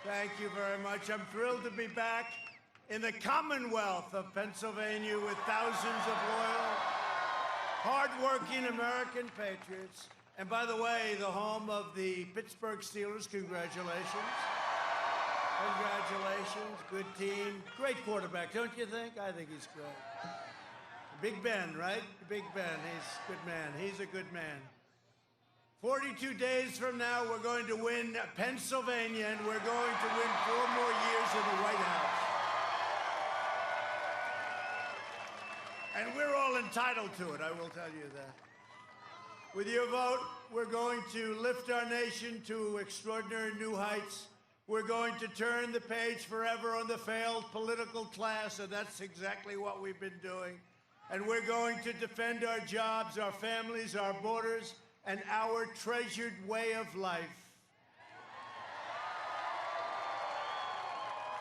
Thank you very much. I'm thrilled to be back in the Commonwealth of Pennsylvania with thousands of loyal, hardworking American patriots. And by the way, the home of the Pittsburgh Steelers. Congratulations. Congratulations. Good team. Great quarterback, don't you think? I think he's great. Big Ben, right? Big Ben. He's a good man. He's a good man. 42 days from now, we're going to win Pennsylvania, and we're going to win 4 more years in the White House. And we're all entitled to it, I will tell you that. With your vote, we're going to lift our nation to extraordinary new heights. We're going to turn the page forever on the failed political class, and that's exactly what we've been doing. And we're going to defend our jobs, our families, our borders, and our treasured way of life.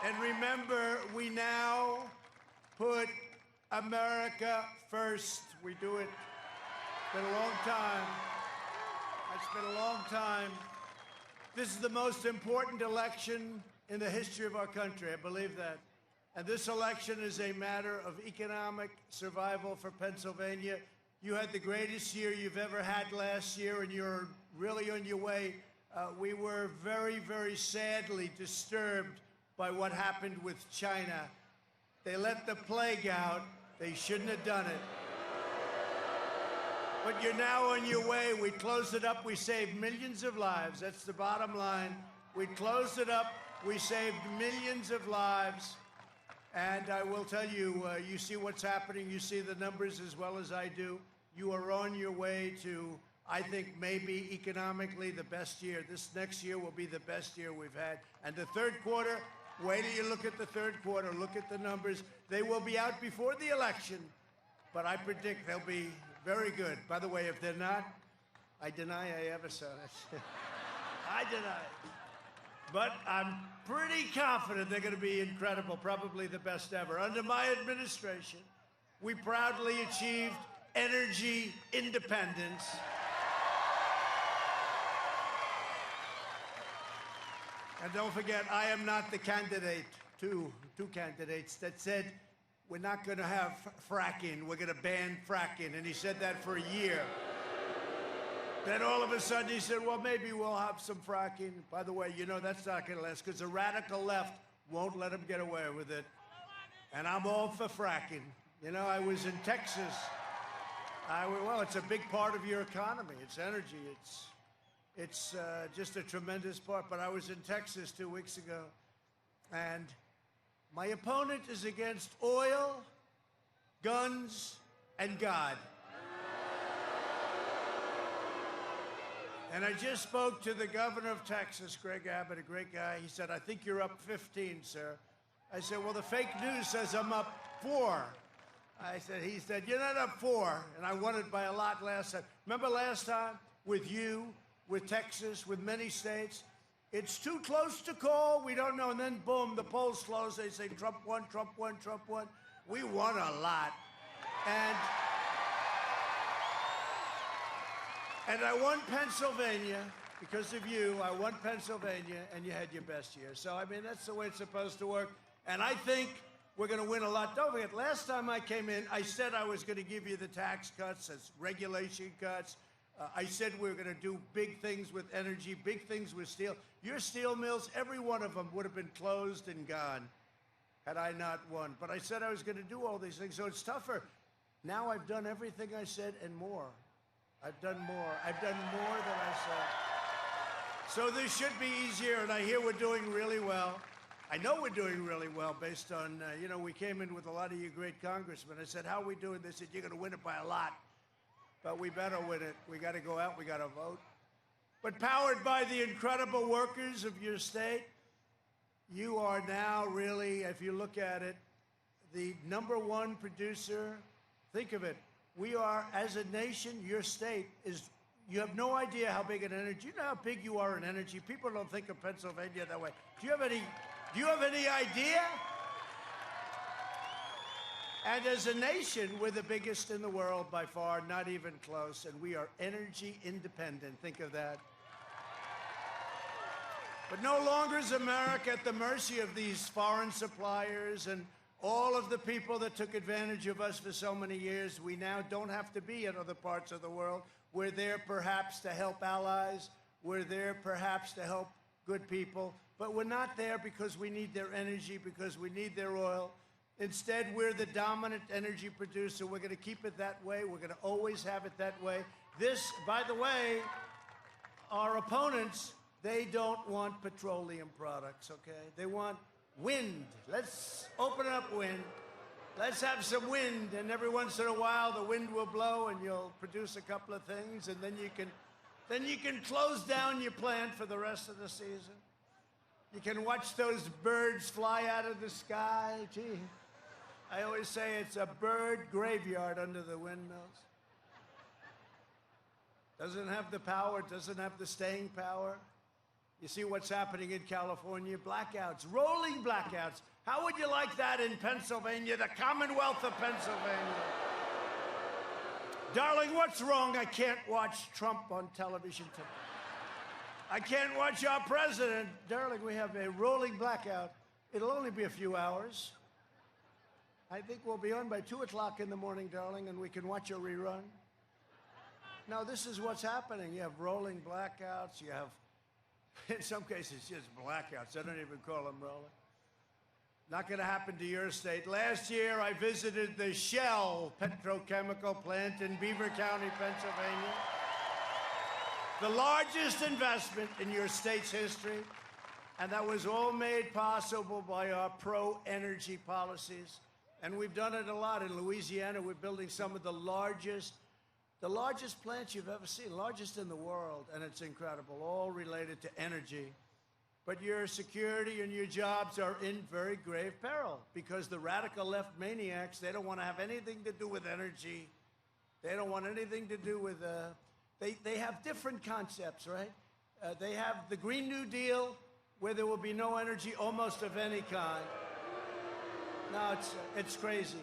And remember, we now put America first. We do it. It's been a long time. It's been a long time. This is the most important election in the history of our country. I believe that. And this election is a matter of economic survival for Pennsylvania. You had the greatest year you've ever had last year, and you're really on your way. We were very, very sadly disturbed by what happened with China. They let the plague out. They shouldn't have done it. But you're now on your way. We closed it up. We saved millions of lives. That's the bottom line. We closed it up. We saved millions of lives. And I will tell you, you see what's happening. You see the numbers as well as I do. You are on your way to, I think, maybe economically the best year. This next year will be the best year we've had. And the third quarter, wait till you look at the third quarter. Look at the numbers. They will be out before the election, but I predict they'll be very good. By the way, if they're not, I deny I ever saw it. I deny it. But I'm pretty confident they're going to be incredible, probably the best ever. Under my administration, we proudly achieved energy independence. And don't forget, I am not the candidate, two candidates that said we're not going to have fracking, we're going to ban fracking. And he said that for a year. Then all of a sudden he said, well, maybe we'll have some fracking. By the way, you know that's not going to last because the radical left won't let him get away with it. And I'm all for fracking. You know, I was in Texas. Well, it's a big part of your economy. It's energy. It's just a tremendous part. But I was in Texas 2 weeks ago, and my opponent is against oil, guns, and God. And I just spoke to the governor of Texas, Greg Abbott, a great guy. He said, I think you're up 15, sir. I said, well, the fake news says I'm up 4. He said, you're not up 4. And I won it by a lot last time. Remember last time with you, with Texas, with many states? It's too close to call. We don't know. And then, boom, the polls close. They say Trump won, Trump won, Trump won. We won a lot. And I won Pennsylvania because of you. I won Pennsylvania, and you had your best year. So, I mean, that's the way it's supposed to work. And I think we're going to win a lot. Don't forget, last time I came in, I said I was going to give you the tax cuts, as regulation cuts. I said we were going to do big things with energy, big things with steel. Your steel mills, every one of them would have been closed and gone had I not won. But I said I was going to do all these things, so it's tougher. Now I've done everything I said and more. I've done more. I've done more than I said. So this should be easier, and I hear we're doing really well. I know we're doing really well based on, you know, we came in with a lot of you great congressmen. I said, how are we doing? They said, you're going to win it by a lot. But we better win it. We got to go out. We got to vote. But powered by the incredible workers of your state, you are now really, if you look at it, the #1 producer. Think of it. We are, as a nation, your state is, you have no idea how big in energy. You know how big you are in energy? People don't think of Pennsylvania that way. Do you have any idea? And as a nation, we're the biggest in the world by far, not even close, and we are energy independent. Think of that. But no longer is America at the mercy of these foreign suppliers and all of the people that took advantage of us for so many years. We now don't have to be in other parts of the world. We're there perhaps to help allies. We're there perhaps to help good people. But we're not there because we need their energy, because we need their oil. Instead, we're the dominant energy producer. We're going to keep it that way. We're going to always have it that way. This, by the way, our opponents, they don't want petroleum products, okay? They want wind. Let's open up wind. Let's have some wind, and every once in a while the wind will blow and you'll produce a couple of things, and then you can close down your plant for the rest of the season. You can watch those birds fly out of the sky. Gee, I always say it's a bird graveyard under the windmills. Doesn't have the power, doesn't have the staying power. You see what's happening in California? Blackouts, rolling blackouts. How would you like that in Pennsylvania, the Commonwealth of Pennsylvania? Darling, what's wrong? I can't watch Trump on television tonight. I can't watch our president. Darling, we have a rolling blackout. It'll only be a few hours. I think we'll be on by 2 o'clock in the morning, darling, and we can watch a rerun. Now, this is what's happening. You have rolling blackouts. You have, in some cases, just blackouts. I don't even call them rolling. Not going to happen to your state. Last year, I visited the Shell petrochemical plant in Beaver County, Pennsylvania. The largest investment in your state's history. And that was all made possible by our pro-energy policies. And we've done it a lot. In Louisiana, we're building some of the largest plants you've ever seen, largest in the world, and it's incredible, all related to energy. But your security and your jobs are in very grave peril because the radical left maniacs, they don't want to have anything to do with energy. They don't want anything to do with, they have different concepts, right? They have the Green New Deal, where there will be no energy almost of any kind. No, it's crazy.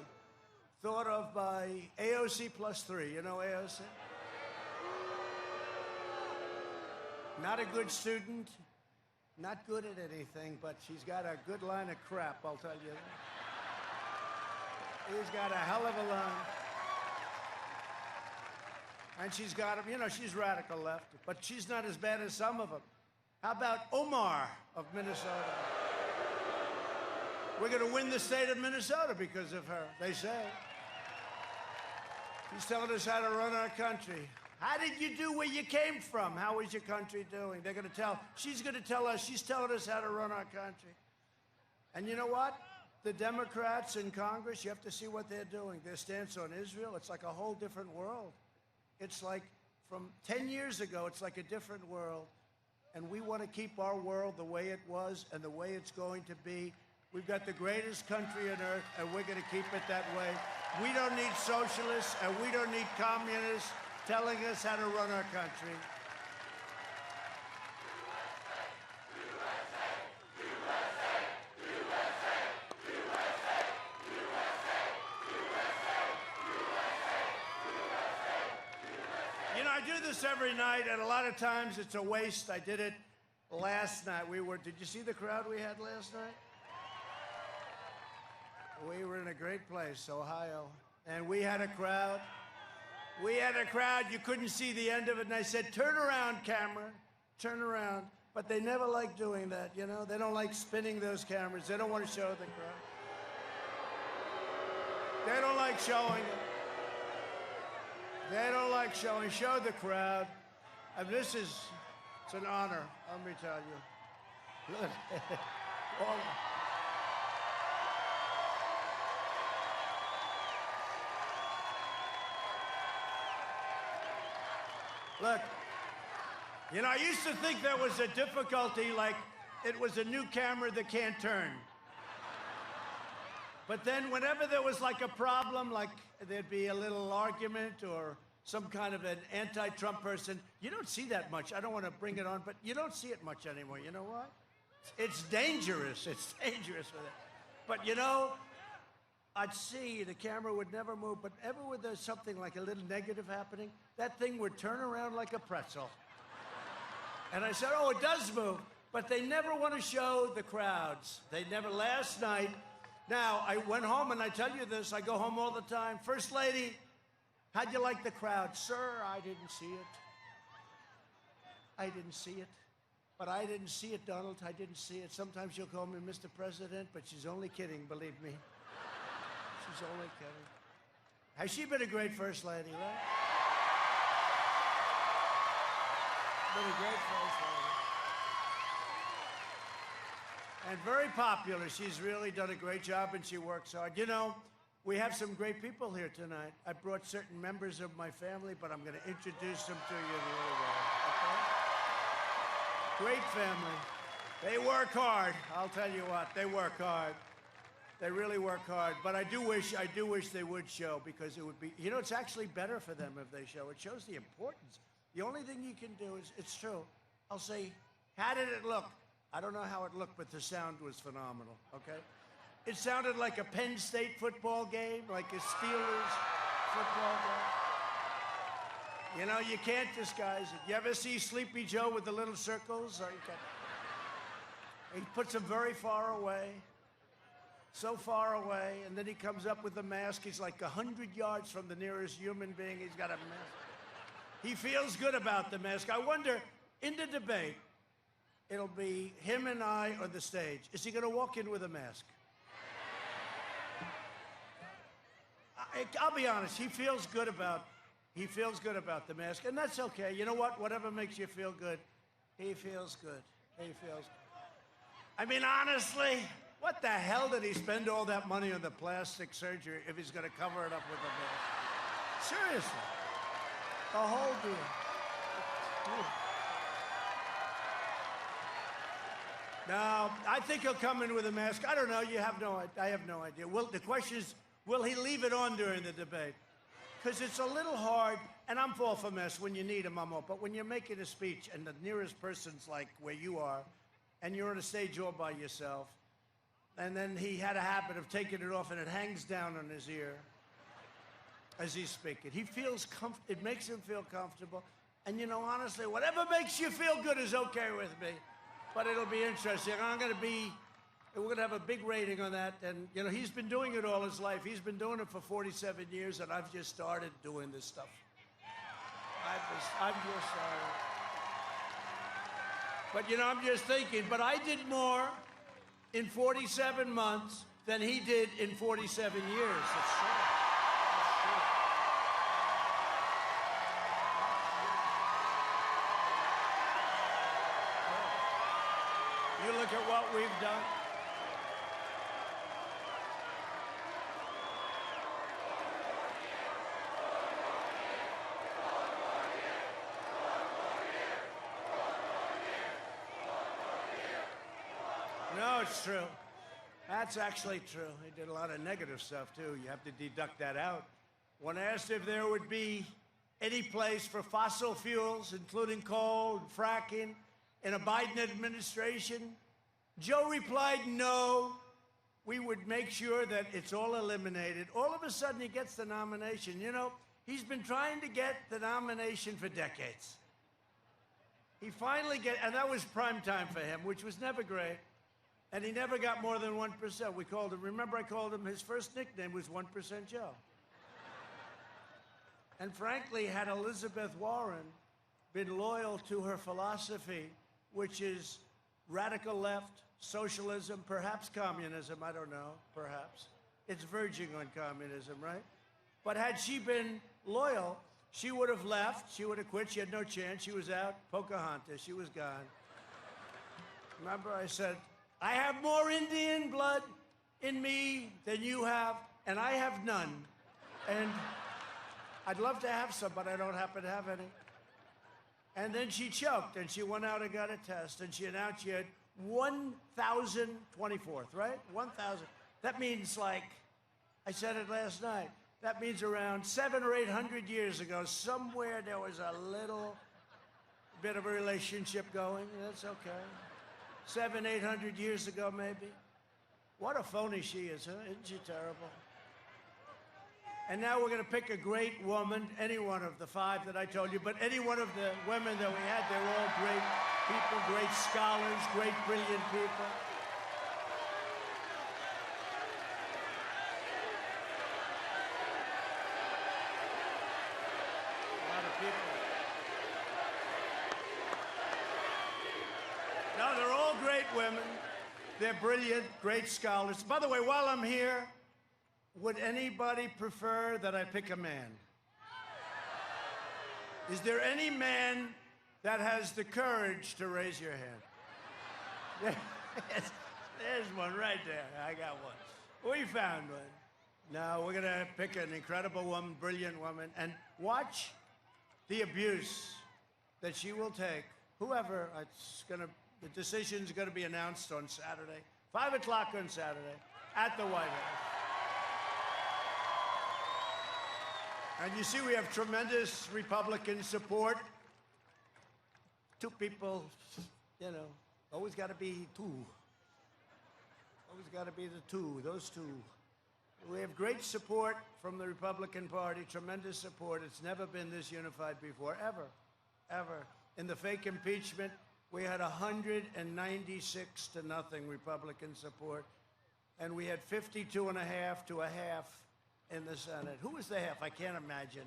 Thought of by AOC +3. You know AOC? Not a good student, not good at anything, but she's got a good line of crap, I'll tell you that. He's got a hell of a line. And she's got him, you know, she's radical left, but she's not as bad as some of them. How about Omar of Minnesota? We're going to win the state of Minnesota because of her, they say. She's telling us how to run our country. How did you do where you came from? How is your country doing? They're going to tell, she's going to tell us, she's telling us how to run our country. And you know what? The Democrats in Congress, you have to see what they're doing. Their stance on Israel, it's like a whole different world. It's like from 10 years ago, it's like a different world. And we want to keep our world the way it was and the way it's going to be. We've got the greatest country on earth, and we're going to keep it that way. We don't need socialists, and we don't need communists telling us how to run our country. You know, I do this every night, and a lot of times it's a waste. I did it last night. Did you see the crowd we had last night? We were in a great place, Ohio, and we had a crowd. We had a crowd. You couldn't see the end of it, and I said, turn around, camera, turn around. But they never like doing that, you know? They don't like spinning those cameras. They don't want to show the crowd. They don't like showing it. They don't like showing. Show the crowd. And it's an honor, let me tell you. Look. Look, you know, I used to think there was a difficulty, like it was a new camera that can't turn. But then whenever there was like a problem, like there'd be a little argument or some kind of an anti-Trump person, you don't see that much. I don't want to bring it on, but you don't see it much anymore. You know why? It's dangerous. It's dangerous with it. But, you know, I'd see the camera would never move, but ever when there's something like a little negative happening, that thing would turn around like a pretzel. And I said, oh, it does move. but they never want to show the crowds. They never. Last night, now, I went home, and I tell you this, I go home all the time. First Lady, how'd you like the crowd? Sir, I didn't see it. I didn't see it. But I didn't see it, Donald. I didn't see it. Sometimes she'll call me Mr. President, but she's only kidding, believe me. She's only kidding. Has she been a great First Lady, right? Been a great First Lady. And very popular. She's really done a great job, and she works hard. You know, we have some great people here tonight. I brought certain members of my family, but I'm going to introduce them to you in a little while, okay? Great family. They work hard. I'll tell you what, they work hard. They really work hard. But I do wish they would show, because it would be, you know, it's actually better for them if they show. It shows the importance. The only thing you can do is, it's true. I'll say, how did it look? I don't know how it looked, but the sound was phenomenal, okay? It sounded like a Penn State football game, like a Steelers football game. You know, you can't disguise it. You ever see Sleepy Joe with the little circles? He puts them very far away, so far away, and then he comes up with the mask. He's like 100 yards from the nearest human being. He's got a mask. He feels good about the mask. I wonder, in the debate, it'll be him and I on the stage. Is he going to walk in with a mask? I'll be honest. He feels good about the mask, and that's okay. You know what? Whatever makes you feel good, he feels good. He feels good. I mean, honestly, what the hell did he spend all that money on the plastic surgery if he's going to cover it up with a mask? Seriously, the whole deal. No, I think he'll come in with a mask. I don't know. I have no idea. Well, the question is, will he leave it on during the debate? Because it's a little hard, and I'm all for mess when you need him, I'm all. But when you're making a speech and the nearest person's like where you are, and you're on a stage all by yourself, and then he had a habit of taking it off, and it hangs down on his ear as he's speaking. He feels it makes him feel comfortable. And, you know, honestly, whatever makes you feel good is okay with me. But it'll be interesting. We're going to have a big rating on that. And, you know, he's been doing it all his life. He's been doing it for 47 years, and I've just started doing this stuff. I've just started. But, you know, I'm just thinking, but I did more in 47 months than he did in 47 years. It's true. It's true. You look at what we've done. No, it's true. That's actually true. He did a lot of negative stuff, too. You have to deduct that out. When asked if there would be any place for fossil fuels, including coal and fracking, in a Biden administration, Joe replied, no, we would make sure that it's all eliminated. All of a sudden, he gets the nomination. You know, he's been trying to get the nomination for decades. He finally and that was prime time for him, which was never great. And he never got more than 1%. We called him, remember I called him, his first nickname was 1% Joe. And frankly, had Elizabeth Warren been loyal to her philosophy, which is radical left, socialism, perhaps communism, I don't know, perhaps. It's verging on communism, right? But had she been loyal, she would have left, she would have quit, she had no chance, she was out, Pocahontas, she was gone. Remember I said, I have more Indian blood in me than you have, and I have none. And I'd love to have some, but I don't happen to have any. And then she choked, and she went out and got a test, and she announced she had 1,024th, right? 1,000. That means, like, I said it last night, that means around 700 or 800 years ago, somewhere there was a little bit of a relationship going. That's okay. 700, 800 years ago, maybe. What a phony she is, huh? Isn't she terrible? And now we're going to pick a great woman, any one of the 5 that I told you, but any one of the women that we had, they're all great people, great scholars, great, brilliant people. A lot of people. No, they're all great women. They're brilliant, great scholars. By the way, while I'm here, would anybody prefer that I pick a man? Is there any man that has the courage to raise your hand? There's one right there. I got one. We found one. Now, we're going to pick an incredible woman, brilliant woman, and watch the abuse that she will take. Whoever, the decision's going to be announced on Saturday, 5 o'clock on Saturday, at the White House. And you see, we have tremendous Republican support. 2 people, always got to be 2. Always got to be the 2, those 2. We have great support from the Republican Party, tremendous support. It's never been this unified before, ever, ever. In the fake impeachment, we had 196 to nothing Republican support, and we had 52.5 to a half in the Senate. Who was the half? I can't imagine.